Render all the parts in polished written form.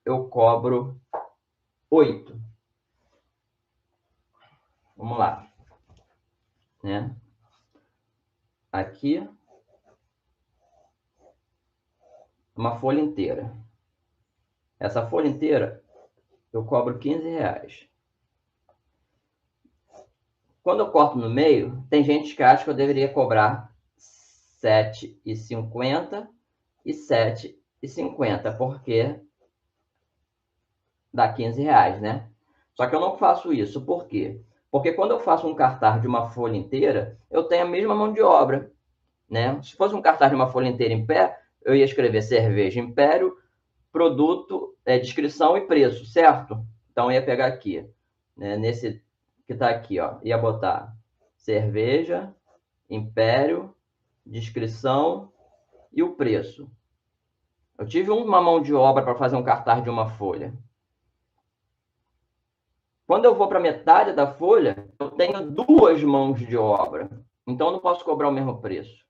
eu cobro 8. Vamos lá. Né? Aqui, uma folha inteira. Essa folha inteira, eu cobro 15 reais. Quando eu corto no meio, tem gente que acha que eu deveria cobrar R$ 7,50 e R$ 7,50, porque dá 15 reais, né? Só que eu não faço isso. Por quê? Porque quando eu faço um cartaz de uma folha inteira, eu tenho a mesma mão de obra, né? Se fosse um cartaz de uma folha inteira em pé, eu ia escrever cerveja Império, produto, descrição e preço, certo? Então, eu ia pegar aqui, né, nesse que está aqui, ó, ia botar cerveja, Império, descrição e o preço. Eu tive uma mão de obra para fazer um cartaz de uma folha. Quando eu vou para metade da folha, eu tenho 2 mãos de obra. Então, eu não posso cobrar o mesmo preço.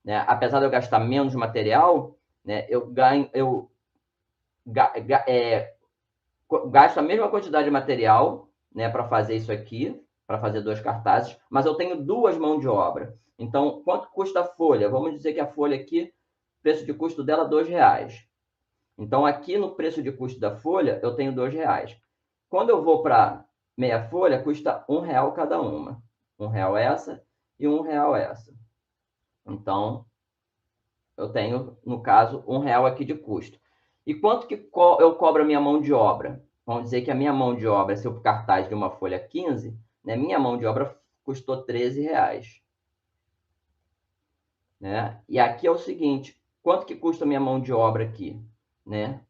Né? Apesar de eu gastar menos material, né, eu gasto a mesma quantidade de material, né, para fazer isso aqui, para fazer 2 cartazes, mas eu tenho 2 mãos de obra. Então, quanto custa a folha? Vamos dizer que a folha aqui, preço de custo dela, R$ 2. Então, aqui no preço de custo da folha, eu tenho R$ 2. Quando eu vou para meia folha, custa R$ 1 cada uma. R$ 1 essa e R$ 1 essa. Então, eu tenho, no caso, R$ 1 aqui de custo. E quanto que eu cobro a minha mão de obra? Vamos dizer que a minha mão de obra, se o cartaz de uma folha 15, né, minha mão de obra custou R$ 13. Né? E aqui é o seguinte, quanto que custa a minha mão de obra aqui? Né?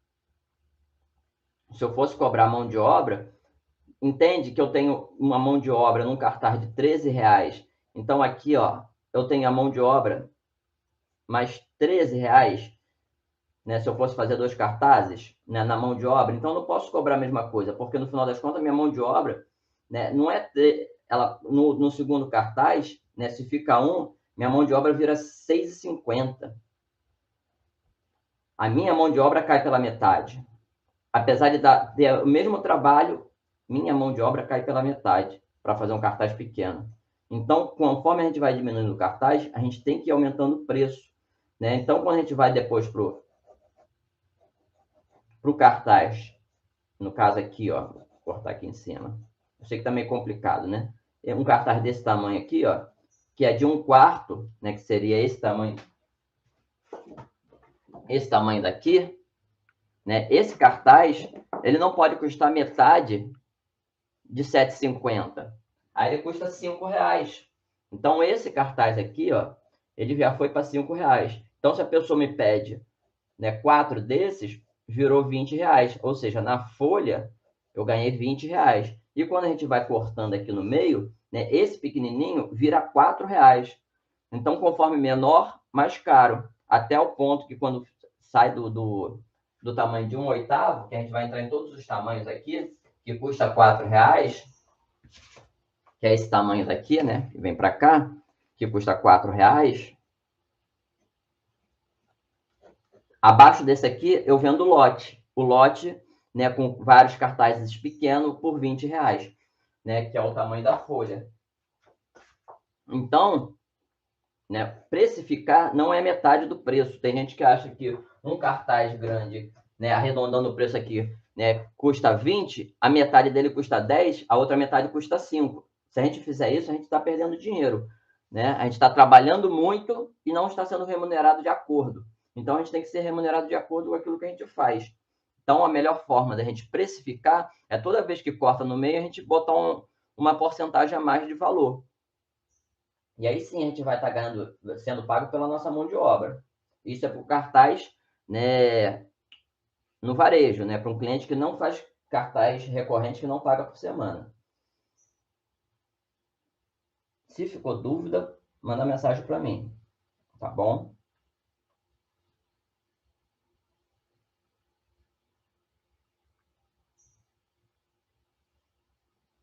Se eu fosse cobrar mão de obra, entende que eu tenho uma mão de obra num cartaz de R$ 13. Então, aqui, ó, eu tenho a mão de obra mais R$ 13, né? Se eu fosse fazer 2 cartazes, né, na mão de obra, então eu não posso cobrar a mesma coisa, porque no final das contas, a minha mão de obra, né, não é ela no segundo cartaz, né, se fica minha mão de obra vira R$ 6,50. A minha mão de obra cai pela metade. Apesar de ter o mesmo trabalho, minha mão de obra cai pela metade para fazer um cartaz pequeno. Então, conforme a gente vai diminuindo o cartaz, a gente tem que ir aumentando o preço. Né? Então, quando a gente vai depois para o cartaz, no caso aqui, ó, vou cortar aqui em cima. Eu sei que tá meio complicado, né? É um cartaz desse tamanho aqui, ó, que é de 1/4, né, que seria esse tamanho daqui, né? Esse cartaz, ele não pode custar metade de R$ 7,50. Aí ele custa R$ 5. Então, esse cartaz aqui, ó, ele já foi para R$ 5. Então, se a pessoa me pede, né, 4 desses, virou R$ 20. Ou seja, na folha, eu ganhei R$ 20. E quando a gente vai cortando aqui no meio, né, esse pequenininho vira R$ 4. Então, conforme menor, mais caro. Até o ponto que quando sai do tamanho de 1/8, que a gente vai entrar em todos os tamanhos aqui, que custa R$ 4, que é esse tamanho daqui, né? Que vem para cá, que custa R$ 4. Abaixo desse aqui, eu vendo lote. O lote, né, com vários cartazes pequenos por R$ 20, né? Que é o tamanho da folha. Então, né, precificar não é metade do preço. Tem gente que acha que um cartaz grande, né, arredondando o preço aqui, né, custa 20, a metade dele custa 10, a outra metade custa 5. Se a gente fizer isso, a gente está perdendo dinheiro. Né? A gente está trabalhando muito e não está sendo remunerado de acordo. Então, a gente tem que ser remunerado de acordo com aquilo que a gente faz. Então, a melhor forma da gente precificar é toda vez que corta no meio, a gente botar uma porcentagem a mais de valor. E aí sim a gente vai estar sendo pago pela nossa mão de obra. Isso é para o cartaz, né, no varejo, né, para um cliente que não faz cartaz recorrente, que não paga por semana. Se ficou dúvida, manda mensagem para mim, tá bom?